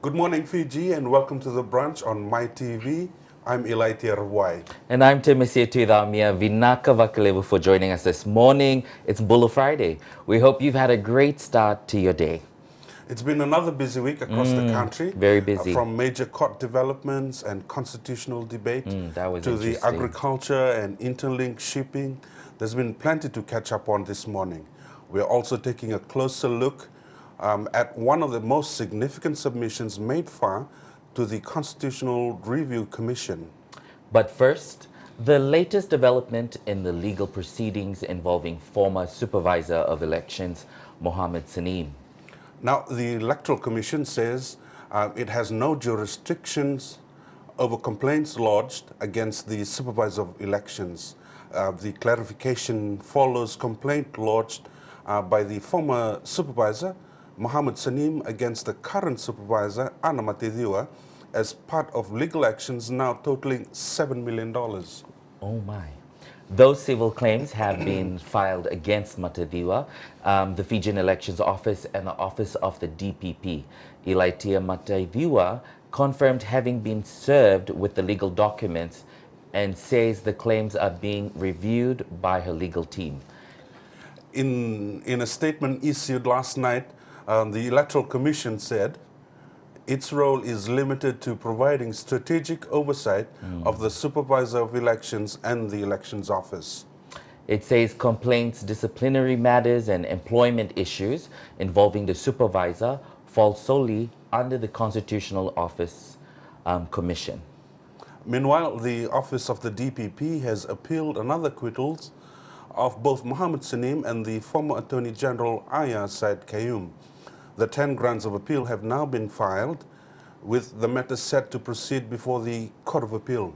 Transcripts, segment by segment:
Good morning, Fiji, and welcome to the Brunch on My TV. I'm Ilaitia Ravuwai. And I'm Temesia Tuicaumia. Vinaka Vakalevu for joining us this morning. It's Bull Friday. We hope you've had a great start to your day. It's been another busy week across the country, Very busy. from major court developments and constitutional debate That was to the interesting. agriculture and interlinked shipping. There's been plenty to catch up on this morning. We're also taking a closer look at one of the most significant submissions made far to the Constitutional Review Commission. But first, the latest development in the legal proceedings involving former supervisor of elections, Mohammed Saneem. Now, the Electoral Commission says it has no jurisdictions over complaints lodged against the supervisor of elections. The clarification follows complaint lodged by the former supervisor, Mohammed Saneem, against the current supervisor, Anna Matediwa, as part of legal actions now totaling $7 million. Oh my. Those civil claims have been filed against Matediwa, the Fijian Elections Office, and the Office of the DPP. Ilaitia Matediwa confirmed having been served with the legal documents and says the claims are being reviewed by her legal team. In a statement issued last night, the Electoral Commission said its role is limited to providing strategic oversight of the supervisor of elections and the elections office. It says complaints, disciplinary matters, and employment issues involving the supervisor fall solely under the Constitutional Office Commission. Meanwhile, the office of the DPP has appealed another acquittals of both Mohammed Saneem and the former Attorney General Aya Said Kayum. The 10 grounds of appeal have now been filed, with the matter set to proceed before the Court of Appeal.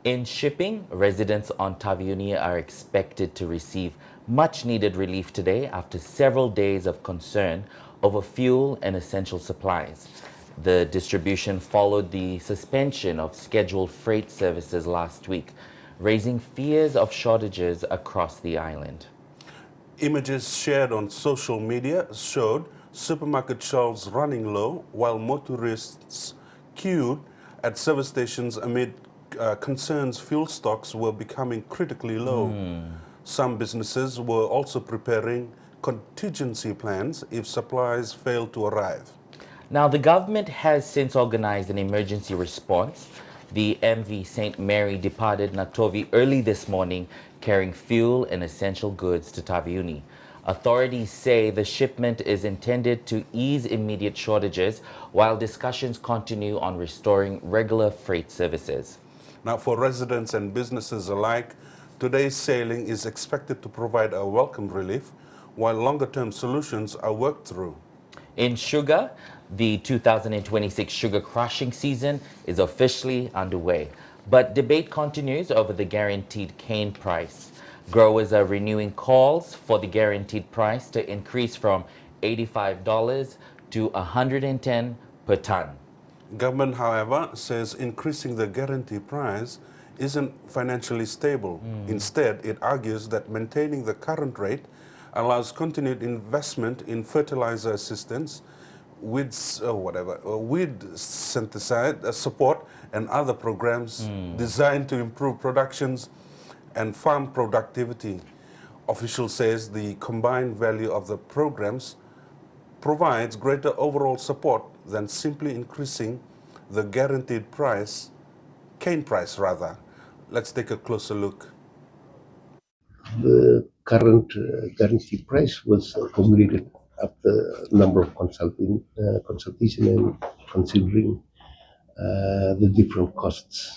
In shipping, residents on Taveuni are expected to receive much-needed relief today after several days of concern over fuel and essential supplies. The distribution followed the suspension of scheduled freight services last week, raising fears of shortages across the island. Images shared on social media showed supermarket shelves running low while motorists queued at service stations amid concerns fuel stocks were becoming critically low. Some businesses were also preparing contingency plans if supplies failed to arrive. Now, the government has since organized an emergency response. The MV St. Mary departed Natovi early this morning, carrying fuel and essential goods to Taveuni. Authorities say the shipment is intended to ease immediate shortages while discussions continue on restoring regular freight services. Now, for residents and businesses alike, today's sailing is expected to provide a welcome relief while longer-term solutions are worked through. In sugar, the 2026 sugar crushing season is officially underway, but debate continues over the guaranteed cane price. Growers are renewing calls for the guaranteed price to increase from $85 to $110 per ton. Government, however, says increasing the guarantee price isn't financially stable. Instead, it argues that maintaining the current rate allows continued investment in fertilizer assistance, weed synthesized support, and other programs designed to improve productions and farm productivity. Officials says the combined value of the programs provides greater overall support than simply increasing the guaranteed price, cane price rather. Let's take a closer look. The current guarantee price was formulated after a number of consultation and considering the different costs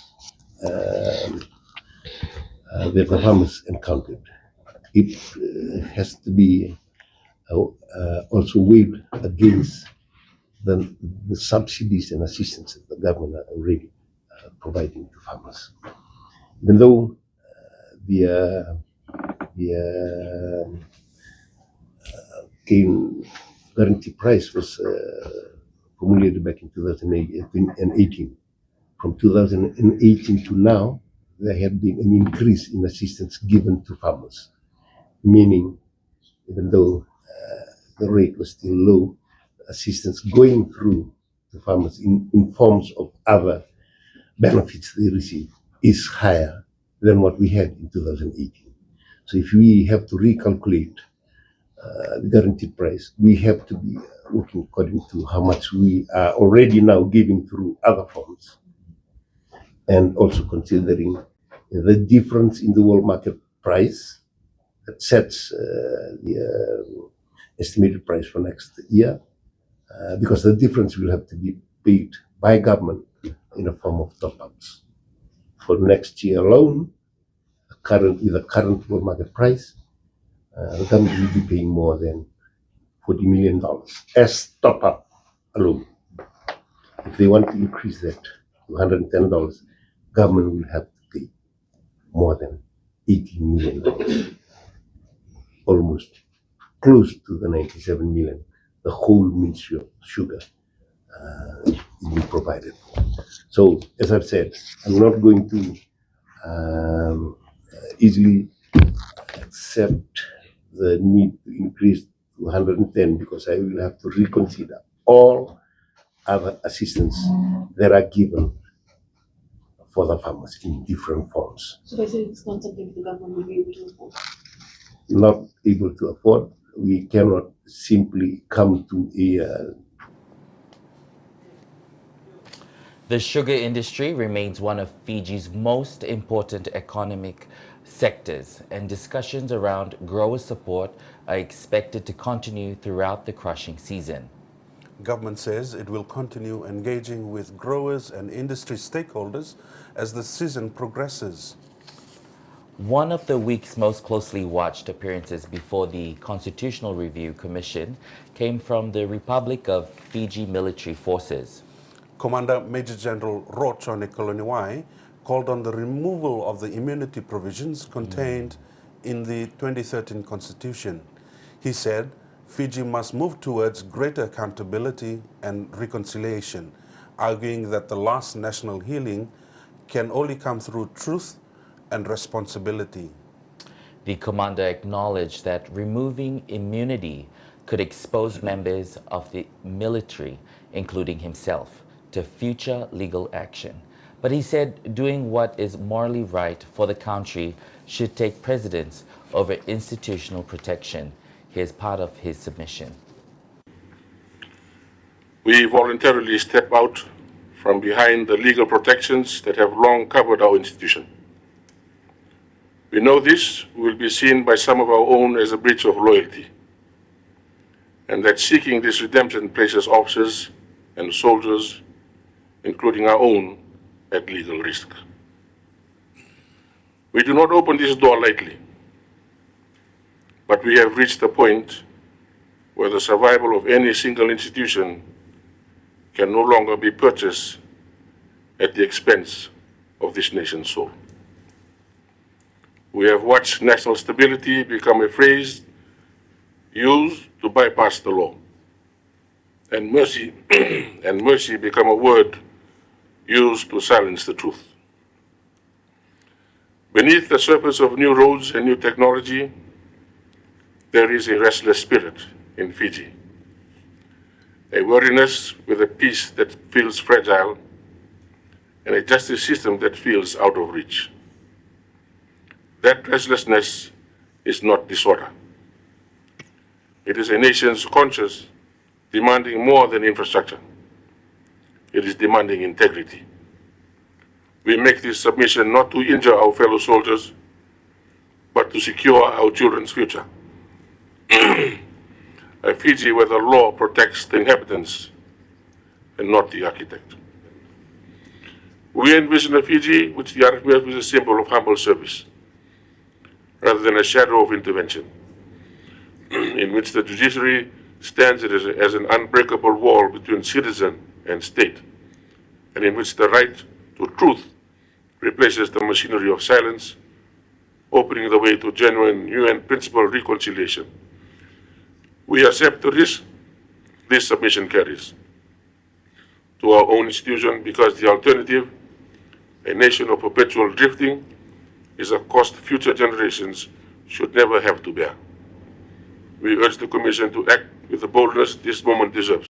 that the farmers encountered. It has to be also weighed against the subsidies and assistance that the government are already providing to farmers. Even though the cane guarantee price was formulated back in 2018. From 2018 to now, there had been an increase in assistance given to farmers, meaning even though the rate was still low, assistance going through to farmers in forms of other benefits they receive is higher than what we had in 2018. So if we have to recalculate the guaranteed price, we have to be working according to how much we are already now giving through other forms, and also considering the difference in the world market price that sets the estimated price for next year, because the difference will have to be paid by government in a form of top-ups. For next year alone, with the current world market price, the government will be paying more than $40 million as top-up alone. If they want to increase that to $110, government will have to pay more than $18 million, almost close to the 97 million the whole Ministry of Sugar will be provided for. So, as I've said, I'm not going to easily accept the need to increase to 110, because I will have to reconsider all other assistance that are given for the farmers in different forms. So basically, it's not something the government will be able to afford. Not able to afford, we cannot simply come to a The sugar industry remains one of Fiji's most important economic sectors, and discussions around grower support are expected to continue throughout the crushing season. Government says it will continue engaging with growers and industry stakeholders as the season progresses. One of the week's most closely watched appearances before the Constitutional Review Commission came from the Republic of Fiji military forces. Commander Major General Rochone Koloniwai called on the removal of the immunity provisions contained in the 2013 Constitution. He said Fiji must move towards greater accountability and reconciliation, arguing that the last national healing can only come through truth and responsibility. The commander acknowledged that removing immunity could expose members of the military, including himself, to future legal action. But he said doing what is morally right for the country should take precedence over institutional protection. Here's part of his submission. We voluntarily step out from behind the legal protections that have long covered our institution. We know this will be seen by some of our own as a breach of loyalty, and that seeking this redemption places officers and soldiers, including our own, at legal risk. We do not open this door lightly, but we have reached a point where the survival of any single institution can no longer be purchased at the expense of this nation's soul. We have watched national stability become a phrase used to bypass the law, and mercy and mercy become a word used to silence the truth. Beneath the surface of new roads and new technology, there is a restless spirit in Fiji, a weariness with a peace that feels fragile, and a justice system that feels out of reach. That restlessness is not disorder. It is a nation's conscience demanding more than infrastructure. It is demanding integrity. We make this submission not to injure our fellow soldiers, but to secure our children's future. A Fiji where the law protects the inhabitants and not the architect. We envision a Fiji which the RFBF is a symbol of humble service, rather than a shadow of intervention, in which the judiciary stands as an unbreakable wall between citizen and state, and in which the right to truth replaces the machinery of silence, opening the way to genuine UN principle reconciliation. We accept the risk this submission carries to our own institution, because the alternative, a nation of perpetual drifting, is a cost future generations should never have to bear. We urge the Commission to act with the boldness this moment deserves.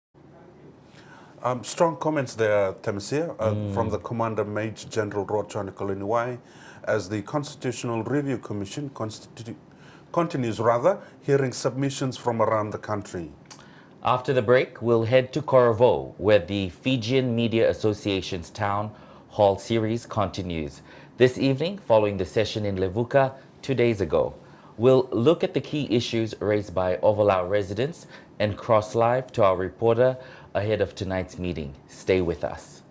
Strong comments there, Temesia, from the Commander Major General Rochani Ilaitia, as the Constitutional Review Commission continues hearing submissions from around the country. After the break, we'll head to Corvo, where the Fijian Media Association's Town Hall series continues. This evening, following the session in Levuka 2 days ago, we'll look at the key issues raised by Ovalau residents and cross live to our reporter ahead of tonight's meeting. Stay with us.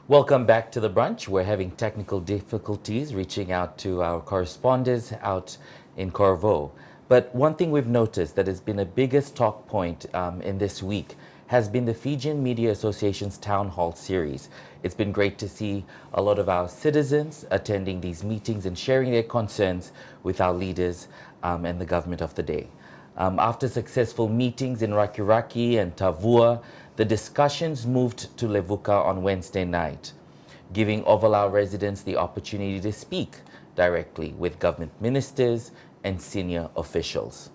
Welcome back to the brunch. We're having technical difficulties reaching out to our correspondents out in Corvo. But one thing we've noticed that has been a biggest talk point in this week has been the Fijian Media Association's Town Hall series. It's been great to see a lot of our citizens attending these meetings and sharing their concerns with our leaders and the government of the day. After successful meetings in Rakiraki and Tavua, the discussions moved to Levuka on Wednesday night, giving Ovalau residents the opportunity to speak directly with government ministers and senior officials.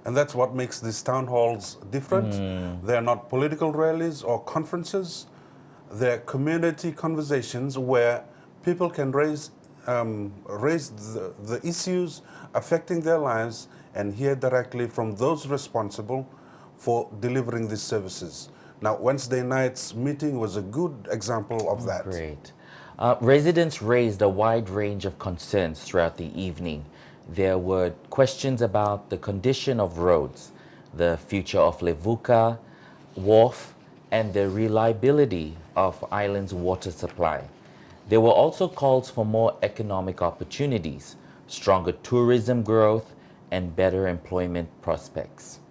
And that's what makes these town halls different. They're not political rallies or conferences. They're community conversations where people can raise the issues affecting their lives and hear directly from those responsible for delivering these services. Now, Wednesday night's meeting was a good example of that. Great. Residents raised a wide range of concerns throughout the evening. There were questions about the condition of roads, the future of Levuka, wharf, and the reliability of island's water supply. There were also calls for more economic opportunities, stronger tourism growth, and better employment prospects.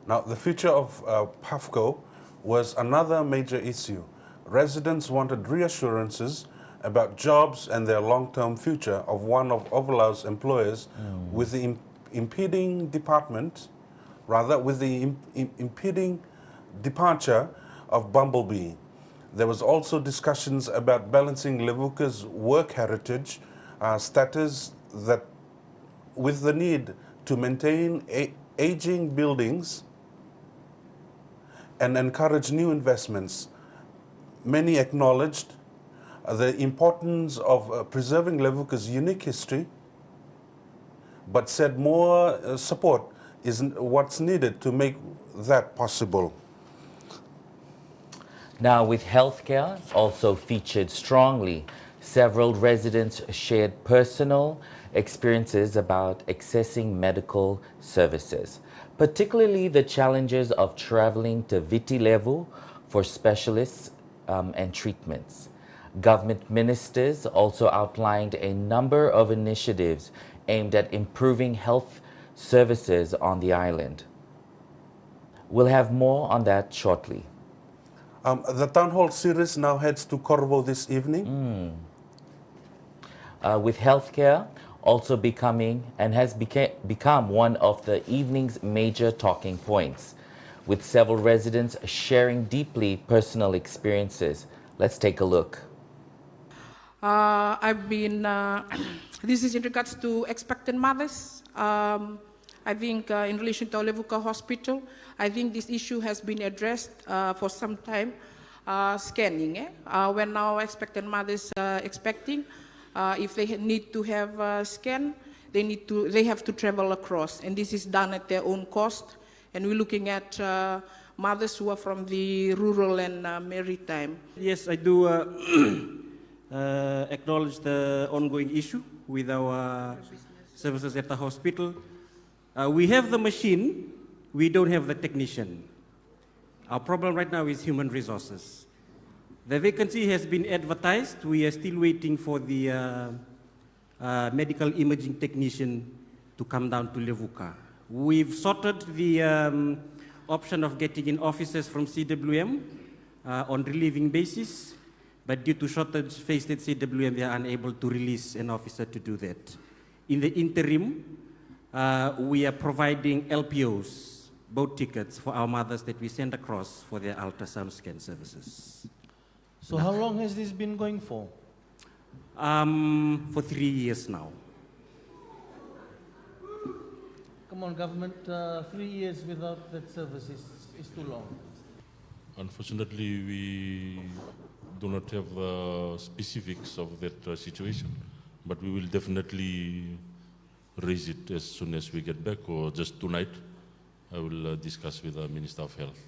Now, the future of PAFCO was another major issue. Residents wanted reassurances about jobs and their long-term future of one of Ovalau's employers with the impeding departure of Bumblebee. There was also discussions about balancing Levuka's work heritage status that with the need to maintain aging buildings and encourage new investments. Many acknowledged the importance of preserving Levuka's unique history, but said more support is what's needed to make that possible. Now, with healthcare also featured strongly, several residents shared personal experiences about accessing medical services, particularly the challenges of traveling to Viti Levu for specialists and treatments. Government ministers also outlined a number of initiatives aimed at improving health services on the island. We'll have more on that shortly. The Town Hall series now heads to Corvo this evening. With healthcare also becoming and has become one of the evening's major talking points, with several residents sharing deeply personal experiences. Let's take a look. I've been, this is in regards to expectant mothers. I think in relation to Levuka Hospital, I think this issue has been addressed for some time. Scanning, when now expectant mothers expecting, if they need to have a scan, they have to travel across, and this is done at their own cost. And we're looking at mothers who are from the rural and maritime. Yes, I do acknowledge the ongoing issue with our services at the hospital. We have the machine, we don't have the technician. Our problem right now is human resources. The vacancy has been advertised. We are still waiting for the medical imaging technician to come down to Levuka. We've sorted the option of getting in officers from CWM on relieving basis, but due to shortage faced at CWM, they are unable to release an officer to do that. In the interim, we are providing LPOs, boat tickets for our mothers that we send across for their ultrasound scan services. So how long has this been going for? For 3 years now. Come on, government, 3 years without that service is too long. Unfortunately, we do not have the specifics of that situation, but we will definitely raise it as soon as we get back, or just tonight. I will discuss with the Minister of Health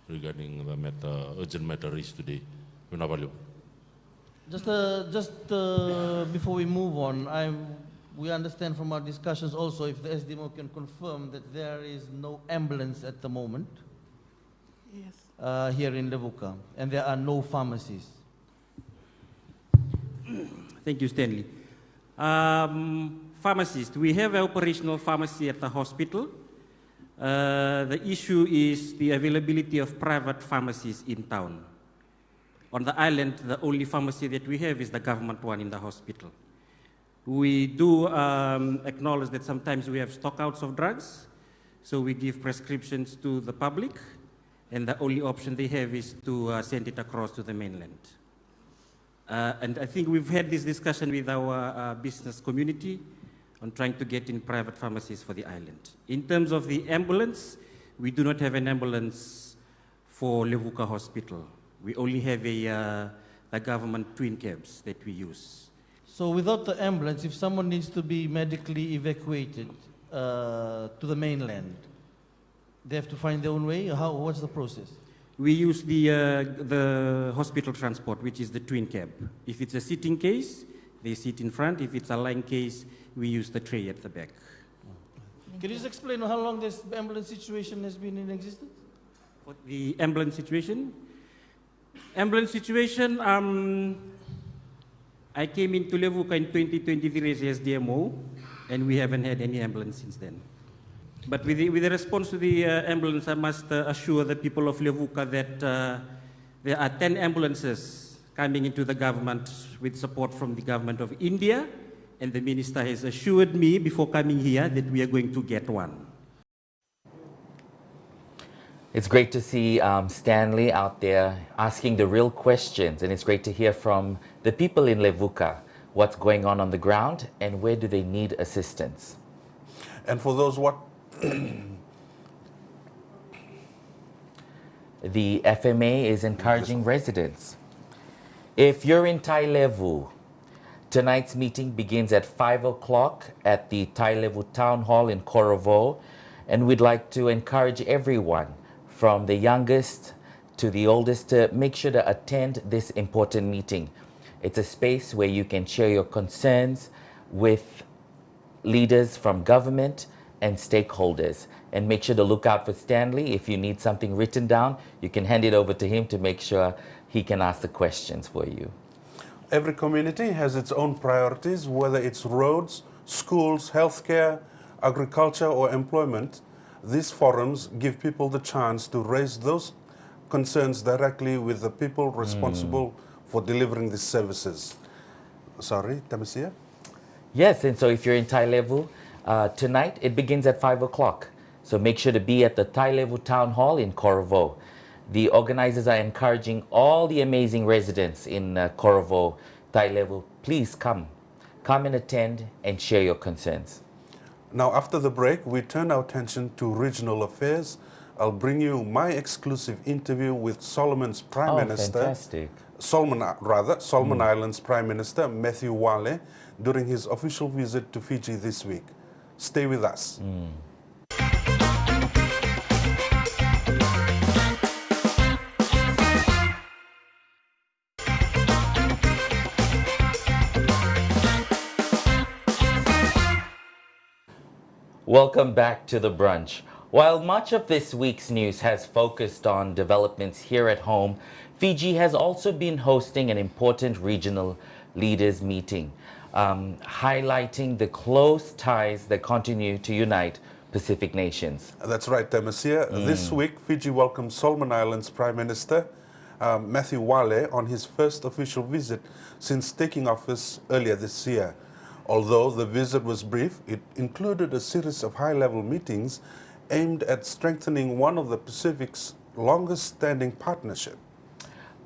regarding the urgent matter raised today. Just before we move on, we understand from our discussions also, if the SDMO can confirm that there is no ambulance at the moment. Yes. Here in Levuka, and there are no pharmacies. Thank you, Stanley. Pharmacist, we have an operational pharmacy at the hospital. The issue is the availability of private pharmacies in town. On the island, the only pharmacy that we have is the government one in the hospital. We do acknowledge that sometimes we have stockouts of drugs, so we give prescriptions to the public, and the only option they have is to send it across to the mainland. And I think we've had this discussion with our business community on trying to get in private pharmacies for the island. In terms of the ambulance, we do not have an ambulance for Levuka Hospital. We only have the government twin cabs that we use. So without the ambulance, if someone needs to be medically evacuated to the mainland, they have to find their own way? What's the process? We use the hospital transport, which is the twin cab. If it's a sitting case, they sit in front. If it's a lying case, we use the tray at the back. Can you just explain how long this ambulance situation has been in existence? What the ambulance situation? Ambulance situation, I came into Levuka in 2023 as SDMO, and we haven't had any ambulance since then. But with the response to the ambulance, I must assure the people of Levuka that there are 10 ambulances coming into the government with support from the government of India, and the minister has assured me before coming here that we are going to get one. It's great to see Stanley out there asking the real questions, and it's great to hear from the people in Levuka what's going on the ground and where do they need assistance. And for those the FMA is encouraging residents. If you're in Tailevu, tonight's meeting begins at 5 o'clock at the Tailevu Town Hall in Korovo, and we'd like to encourage everyone from the youngest to the oldest to make sure to attend this important meeting. It's a space where you can share your concerns with leaders from government and stakeholders. And make sure to look out for Stanley. If you need something written down, you can hand it over to him to make sure he can ask the questions for you. Every community has its own priorities, whether it's roads, schools, healthcare, agriculture, or employment. These forums give people the chance to raise those concerns directly with the people responsible for delivering these services. Sorry, Temesia? Yes, and so if you're in Tailevu, tonight it begins at 5 o'clock. So make sure to be at the Tailevu Town Hall in Korovo. The organizers are encouraging all the amazing residents in Korovo, Tailevu, please come and attend and share your concerns. Now, after the break, we turn our attention to regional affairs. I'll bring you my exclusive interview with Solomon's Prime Minister. Fantastic. Solomon Islands Prime Minister Matthew Wale during his official visit to Fiji this week. Stay with us. Welcome back to The Brunch. While much of this week's news has focused on developments here at home, Fiji has also been hosting an important regional leaders meeting, highlighting the close ties that continue to unite Pacific nations. That's right, Temesia. This week, Fiji welcomed Solomon Islands Prime Minister Matthew Wale on his first official visit since taking office earlier this year. Although the visit was brief, it included a series of high-level meetings aimed at strengthening one of the Pacific's longest-standing partnership.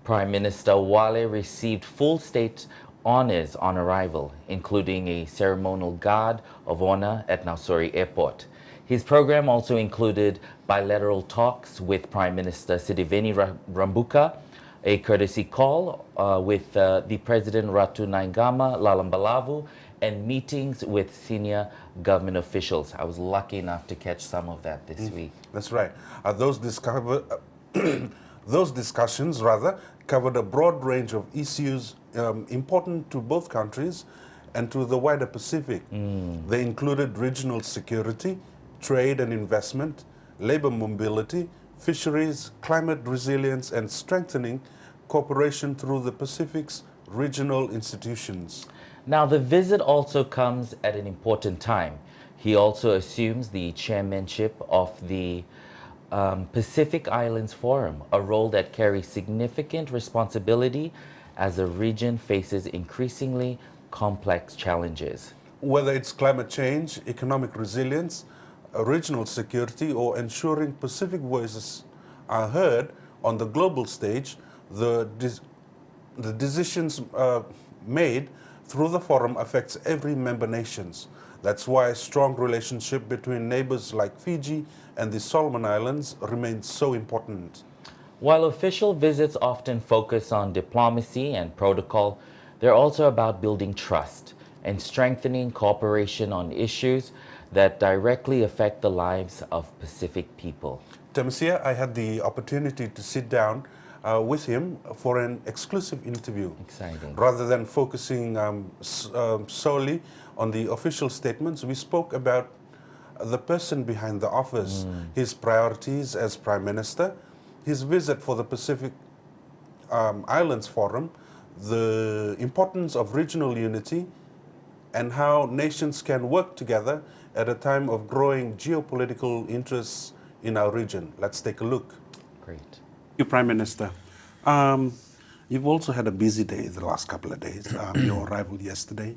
Prime Minister Wale received full state honors on arrival, including a ceremonial guard of honor at Nausori Airport. His program also included bilateral talks with Prime Minister Sidiveni Rambuka, a courtesy call with the President Ratu Naingama Lalambalavu, and meetings with senior government officials. I was lucky enough to catch some of that this week. That's right. Those discussions covered a broad range of issues important to both countries and to the wider Pacific. They included regional security, trade and investment, labor mobility, fisheries, climate resilience, and strengthening cooperation through the Pacific's regional institutions. Now, the visit also comes at an important time. He also assumes the chairmanship of the Pacific Islands Forum, a role that carries significant responsibility as the region faces increasingly complex challenges. Whether it's climate change, economic resilience, regional security, or ensuring Pacific voices are heard on the global stage, the decisions made through the forum affects every member nations. That's why a strong relationship between neighbors like Fiji and the Solomon Islands remains so important. While official visits often focus on diplomacy and protocol, they're also about building trust and strengthening cooperation on issues that directly affect the lives of Pacific people. Temesia, I had the opportunity to sit down with him for an exclusive interview. Exciting. Rather than focusing solely on the official statements, we spoke about the person behind the office, his priorities as Prime Minister, his visit for the Pacific Islands Forum, the importance of regional unity, and how nations can work together at a time of growing geopolitical interests in our region. Let's take a look. Great. You, Prime Minister. You've also had a busy day the last couple of days. Your arrival yesterday.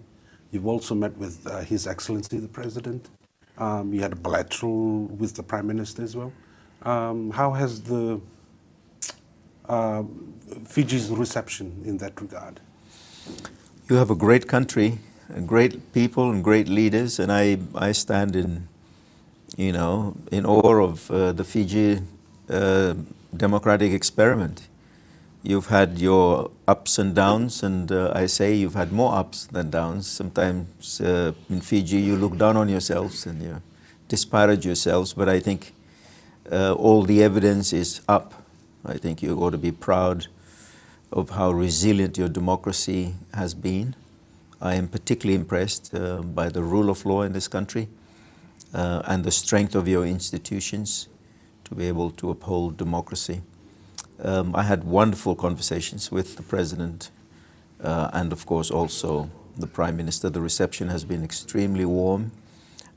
You've also met with His Excellency the President. You had a bilateral with the Prime Minister as well. How has the Fiji's reception in that regard? You have a great country, great people, and great leaders, and I stand in awe of the Fiji democratic experiment. You've had your ups and downs, and I say you've had more ups than downs. Sometimes in Fiji you look down on yourselves and you disparage yourselves, but I think all the evidence is up. I think you ought to be proud of how resilient your democracy has been. I am particularly impressed by the rule of law in this country and the strength of your institutions to be able to uphold democracy. I had wonderful conversations with the President and of course also the Prime Minister. The reception has been extremely warm,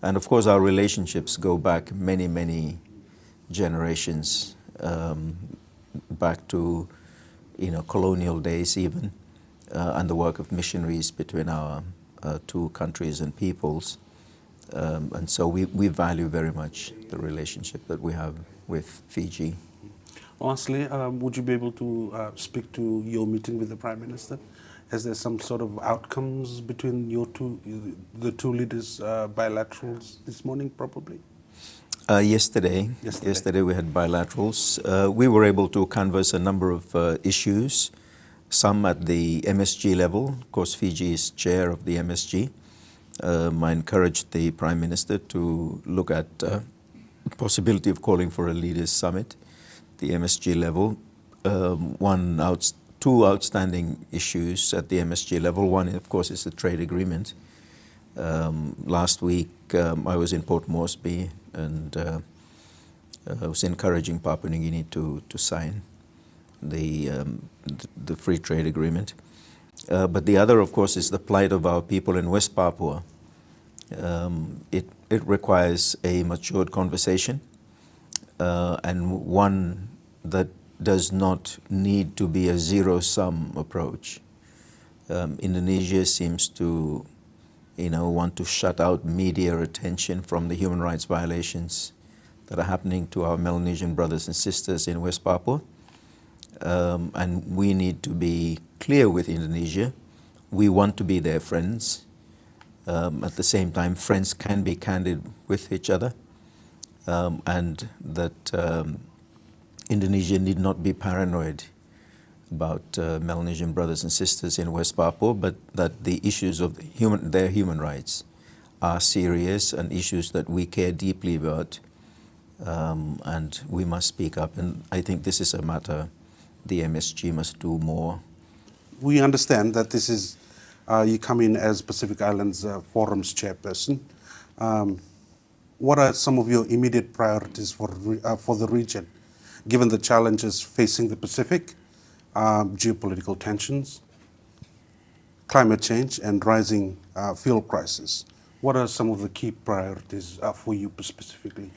and of course our relationships go back many, many generations, back to colonial days even, and the work of missionaries between our two countries and peoples. And so we value very much the relationship that we have with Fiji. Lastly, would you be able to speak to your meeting with the Prime Minister? Is there some sort of outcomes between the two leaders' bilaterals this morning, probably? Yesterday we had bilaterals. We were able to canvass a number of issues, some at the MSG level. Of course, Fiji is chair of the MSG. I encouraged the Prime Minister to look at the possibility of calling for a leaders' summit, the MSG level. Two outstanding issues at the MSG level. One, of course, is the trade agreement. Last week, I was in Port Moresby, and I was encouraging Papua New Guinea to sign the free trade agreement. But the other, of course, is the plight of our people in West Papua. It requires a matured conversation, and one that does not need to be a zero-sum approach. Indonesia seems to want to shut out media attention from the human rights violations that are happening to our Melanesian brothers and sisters in West Papua. and we need to be clear with Indonesia. We want to be their friends. At the same time, friends can be candid with each other, and that Indonesia need not be paranoid about Melanesian brothers and sisters in West Papua, but that the issues of their human rights are serious and issues that we care deeply about, and we must speak up. And I think this is a matter the MSG must do more. We understand that this is, you come in as Pacific Islands Forum's chairperson. What are some of your immediate priorities for the region, given the challenges facing the Pacific, geopolitical tensions, climate change, and rising fuel prices? What are some of the key priorities for you specifically?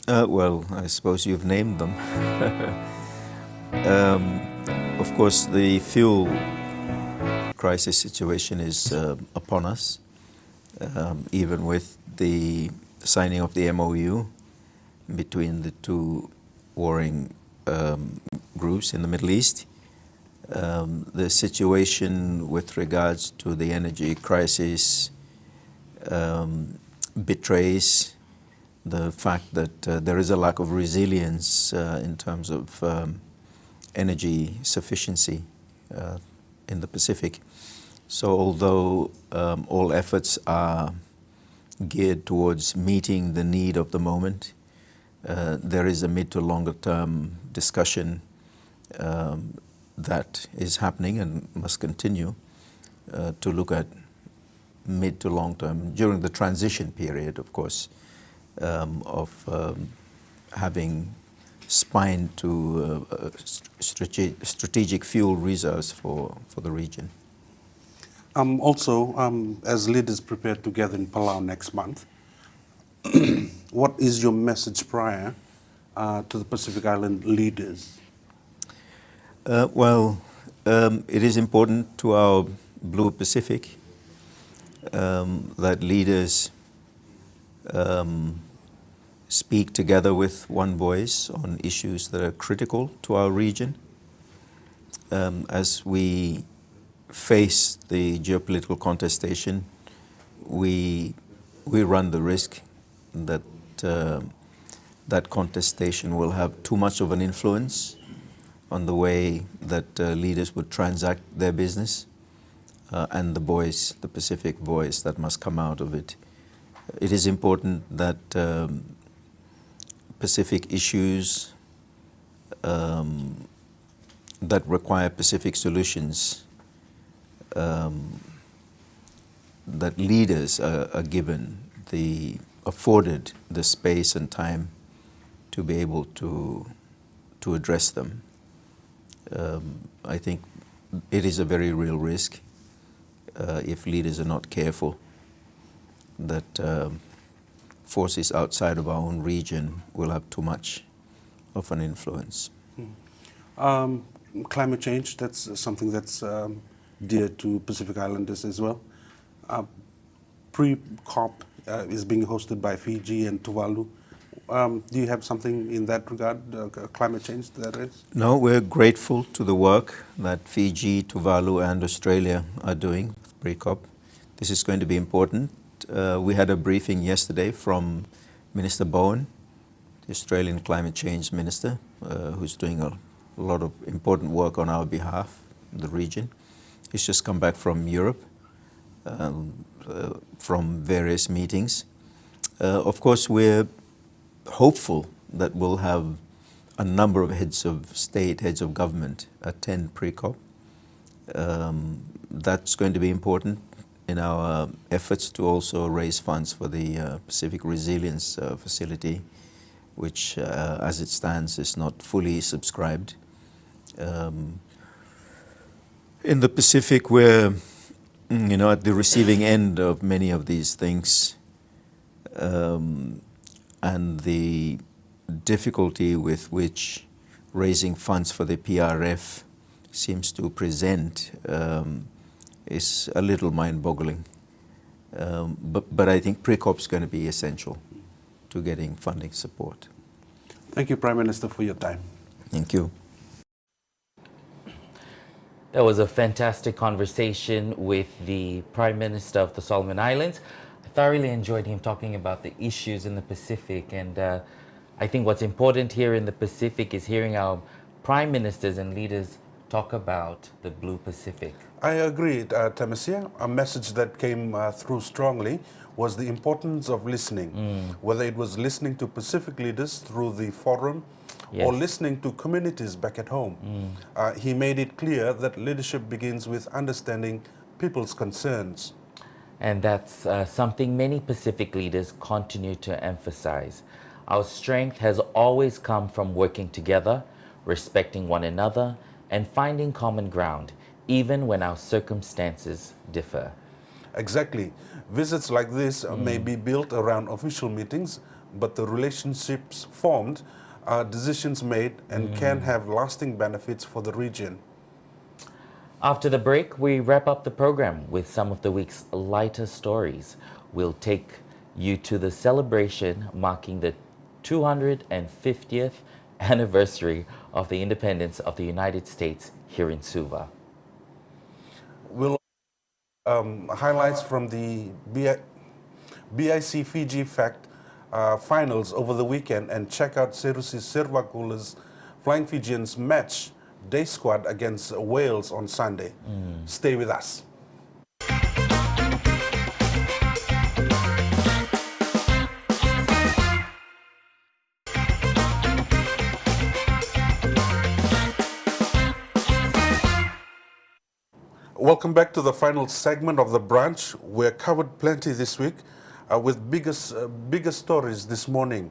Well, I suppose you've named them. Of course, the fuel crisis situation is upon us, even with the signing of the MOU between the two warring groups in the Middle East. The situation with regards to the energy crisis betrays the fact that there is a lack of resilience in terms of energy sufficiency in the Pacific. So although all efforts are geared towards meeting the need of the moment, there is a mid to longer term discussion that is happening and must continue to look at mid to long term during the transition period, of course, of having spine to strategic fuel reserves for the region. Also, as leaders prepare to gather in Palau next month, what is your message prior to the Pacific Island leaders? Well, it is important to our Blue Pacific that leaders speak together with one voice on issues that are critical to our region. As we face the geopolitical contestation, we run the risk that that contestation will have too much of an influence on the way that leaders would transact their business, and the voice, the Pacific voice that must come out of it. It is important that Pacific issues that require Pacific solutions, that leaders are given afforded the space and time to be able to address them. I think it is a very real risk if leaders are not careful that forces outside of our own region will have too much of an influence. Climate change, that's something that's dear to Pacific Islanders as well. Pre-COP is being hosted by Fiji and Tuvalu. Do you have something in that regard, climate change, that is? No, we're grateful to the work that Fiji, Tuvalu and Australia are doing pre-COP. This is going to be important. We had a briefing yesterday from Minister Bowen, the Australian Climate Change Minister, who's doing a lot of important work on our behalf in the region. He's just come back from Europe, from various meetings. Of course, we're hopeful that we'll have a number of heads of state, heads of government attend pre-COP. That's going to be important in our efforts to also raise funds for the Pacific Resilience Facility, which as it stands is not fully subscribed. In the Pacific, we're at the receiving end of many of these things, and the difficulty with which raising funds for the PRF seems to present is a little mind-boggling. But I think pre-COP is going to be essential to getting funding support. Thank you, Prime Minister, for your time. Thank you. That was a fantastic conversation with the Prime Minister of the Solomon Islands. I thoroughly enjoyed him talking about the issues in the Pacific, and I think what's important here in the Pacific is hearing our prime ministers and leaders talk about the Blue Pacific. I agree, Temesia. A message that came through strongly was the importance of listening, whether it was listening to Pacific leaders through the forum or Yes. listening to communities back at home. He made it clear that leadership begins with understanding people's concerns. And that's something many Pacific leaders continue to emphasize. Our strength has always come from working together, respecting one another, and finding common ground, even when our circumstances differ. Exactly. Visits like this may be built around official meetings, but the relationships formed are decisions made and can have lasting benefits for the region. After the break, we wrap up the program with some of the week's lighter stories. We'll take you to the celebration marking the 250th anniversary of the independence of the United States here in Suva. We'll highlights from the BIC Fiji Fact finals over the weekend and check out Serusi Servakula's Flying Fijians match day squad against Wales on Sunday. Stay with us. Welcome back to the final segment of the brunch. We're covered plenty this week with bigger stories this morning.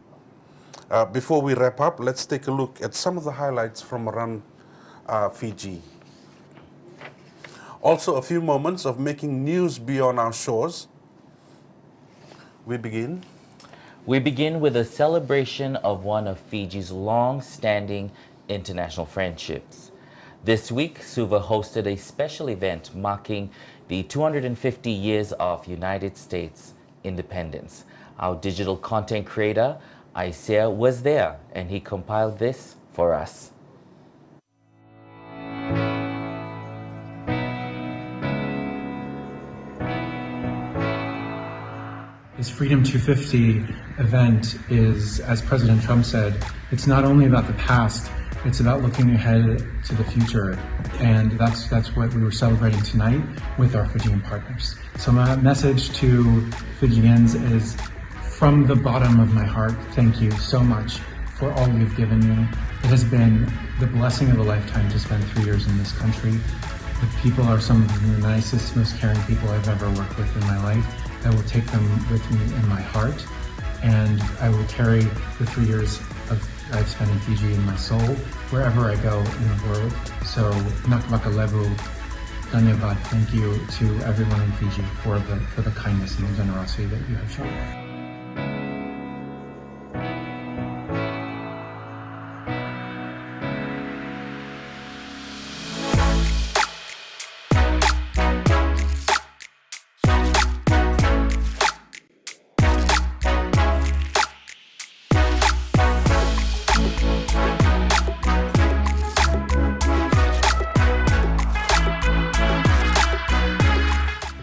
Before we wrap up, let's take a look at some of the highlights from around Fiji. Also, a few moments of making news beyond our shores. We begin with a celebration of one of Fiji's long-standing international friendships. This week, Suva hosted a special event marking the 250 years of United States independence. Our digital content creator, Ilaitia, was there, and he compiled this for us. This Freedom 250 event is, as President Trump said, it's not only about the past, it's about looking ahead to the future. And that's what we were celebrating tonight with our Fijian partners. So my message to Fijians is, from the bottom of my heart, thank you so much for all you've given me. It has been the blessing of a lifetime to spend 3 years in this country. The people are some of the nicest, most caring people I've ever worked with in my life. I will take them with me in my heart, and I will carry the 3 years I've spent in Fiji in my soul, wherever I go in the world. So, nakmakalevu, dhanyavad, thank you to everyone in Fiji for the kindness and the generosity that you have shown.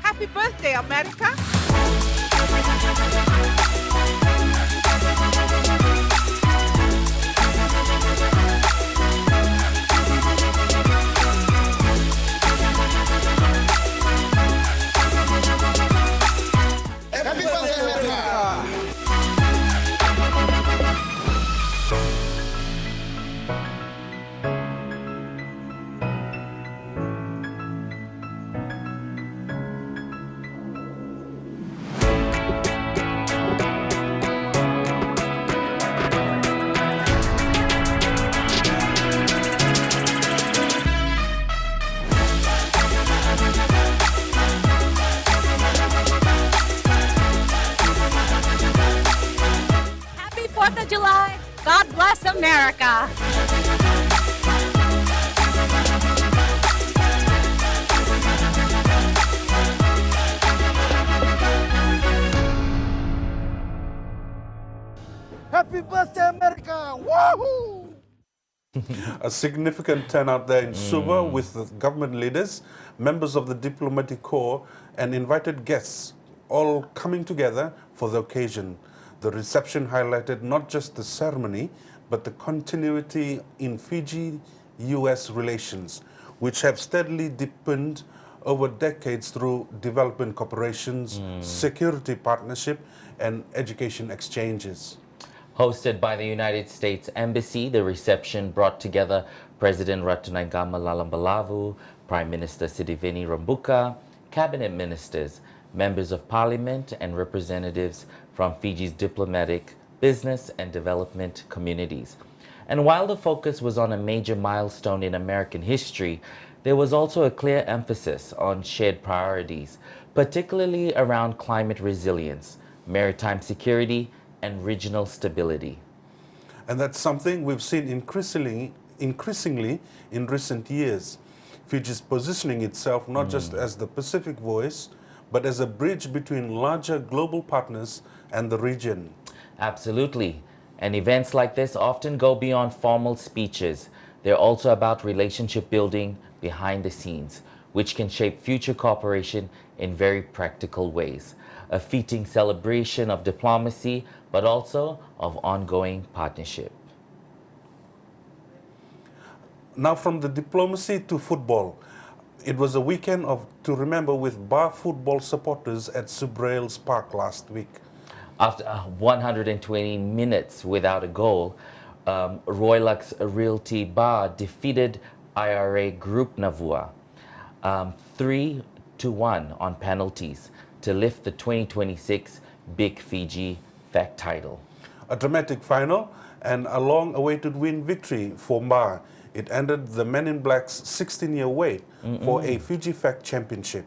Happy birthday, America! Happy birthday, America! Happy 4th of July! God bless America! Happy birthday, America! Woohoo! A significant turnout there in Suva with the government leaders, members of the diplomatic corps, and invited guests all coming together for the occasion. The reception highlighted not just the ceremony, but the continuity in Fiji-US relations, which have steadily deepened over decades through development cooperations, security partnership, and education exchanges. Hosted by the United States Embassy, the reception brought together President Ratunagama Lalambalavu, Prime Minister Sitiveni Rambuka, cabinet ministers, members of parliament, and representatives from Fiji's diplomatic, business, and development communities. And while the focus was on a major milestone in American history, there was also a clear emphasis on shared priorities, particularly around climate resilience, maritime security, and regional stability. And that's something we've seen increasingly in recent years. Fiji is positioning itself not just as the Pacific voice, but as a bridge between larger global partners and the region. Absolutely. And events like this often go beyond formal speeches. They're also about relationship building behind the scenes, which can shape future cooperation in very practical ways. A fitting celebration of diplomacy, but also of ongoing partnership. Now from the diplomacy to football. It was a weekend to remember with bar football supporters at Subrails Park last week. After 120 minutes without a goal, Roylux Realty Bar defeated IRA Group Navua 3-1 on penalties to lift the 2026 Big Fiji FAC title. A dramatic final and a long-awaited win victory for Mba. It ended the Men in Black's 16-year wait for a Fiji FAC championship.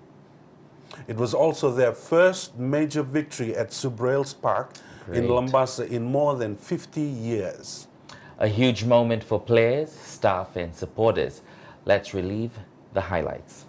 It was also their first major victory at Subrails Park in Lambasa in more than 50 years. A huge moment for players, staff, and supporters. Let's relive the highlights.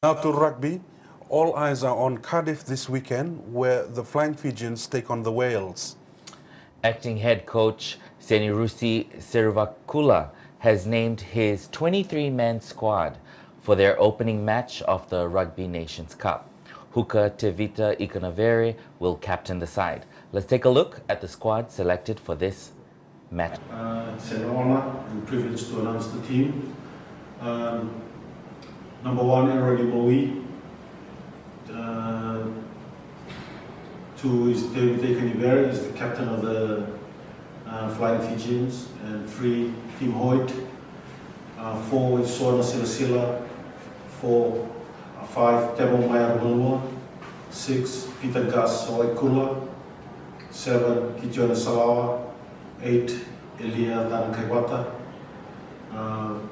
Now to rugby. All eyes are on Cardiff this weekend, where the Flying Fijians take on the Wales. Acting head coach Senirusi Sirivakula has named his 23-man squad for their opening match of the Rugby Nations Cup. Huka Tevita Ikanavere will captain the side. Let's take a look at the squad selected for this match. It's an honor and privilege to announce the team. Number 1, Erodi Moe. 2 is David Ikanavere, is the captain of the Flying Fijians. And 3, Tim Hoyt. 4 is Sona Silasila. 5, Tebo Maya Runua. 6, Peter Gus Oekula. 7, Kitiona Salawa. 8, Elia Danakaiwata.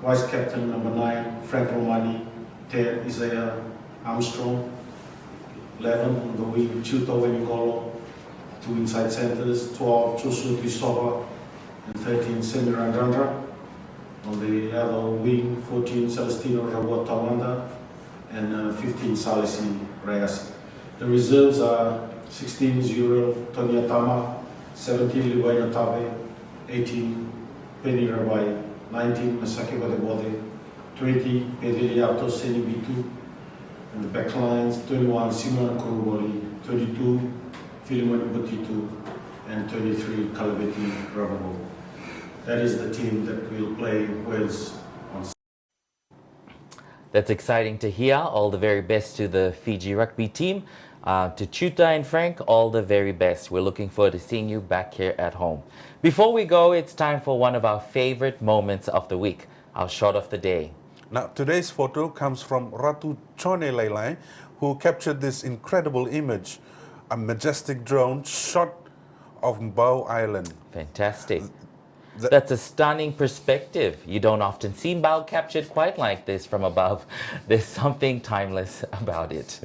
Vice captain number 9, Frank Romani. 10, Isaiah Armstrong. 11 on the wing, Chuto Wenigolo. 2 inside centers, 12, Joshua Kristova. And 13, Semirandandra. On the other wing, 14, Celestino Ravuwai and 15, Salisi Reyes. The reserves are 16, Zuriel Tonyatama, 17, Liwaina Tabe, 18, Penny Rabai, 19, Masaki Wadebode, 20, Pediliato Senibitu, and the back lines, 21, Simona Kuruboli, 22, Filimon Butitu, and 23, Kalabeti Ravuwai. That is the team that will play Wales on. That's exciting to hear. All the very best to the Fiji rugby team. To Chuta and Frank, all the very best. We're looking forward to seeing you back here at home. Before we go, it's time for one of our favorite moments of the week, our shot of the day. Now, today's photo comes from Ratu Chone Leilai, who captured this incredible image, a majestic drone shot of Mbau Island. Fantastic. That's a stunning perspective. You don't often see Mbau captured quite like this from above. There's something timeless about it.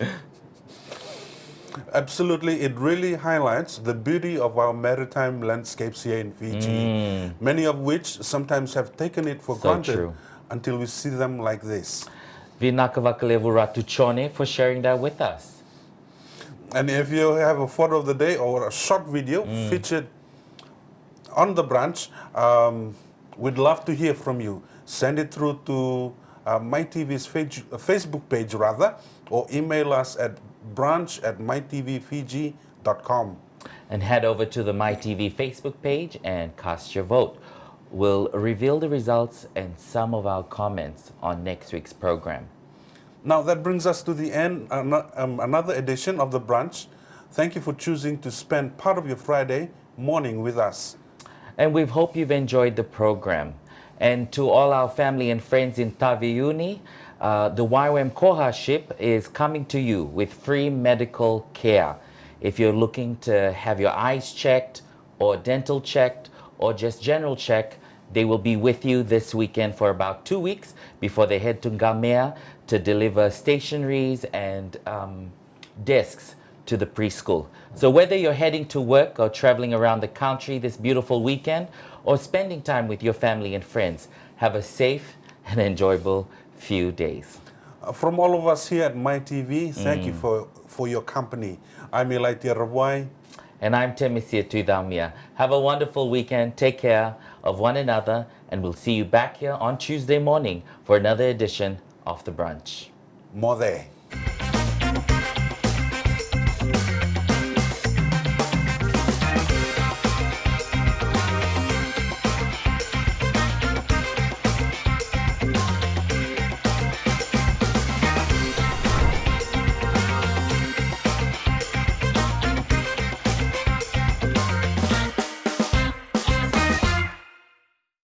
Absolutely, it really highlights the beauty of our maritime landscapes here in Fiji, many of which sometimes have taken it for granted until we see them like this. Vinakavakalevu Ratu Chone for sharing that with us. And if you have a photo of the day or a short video featured on the Brunch, we'd love to hear from you. Send it through to MyTV's Facebook page rather, or email us at brunch@mytvfiji.com. And head over to the MyTV Facebook page and cast your vote. We'll reveal the results and some of our comments on next week's program. Now that brings us to the end, another edition of the Brunch. Thank you for choosing to spend part of your Friday morning with us. And we hope you've enjoyed the program. And to all our family and friends in Taveuni, the YWAM Koha ship is coming to you with free medical care. If you're looking to have your eyes checked or dental checked or just general check, they will be with you this weekend for about 2 weeks before they head to Tuicaumia to deliver stationaries and desks to the preschool. So whether you're heading to work or traveling around the country this beautiful weekend or spending time with your family and friends, have a safe and enjoyable few days. From all of us here at MyTV, thank you for your company. I'm Ilaitia Ravuwai. And I'm Temesia Tuicaumia. Have a wonderful weekend. Take care of one another, and we'll see you back here on Tuesday morning for another edition of The Brunch. More there.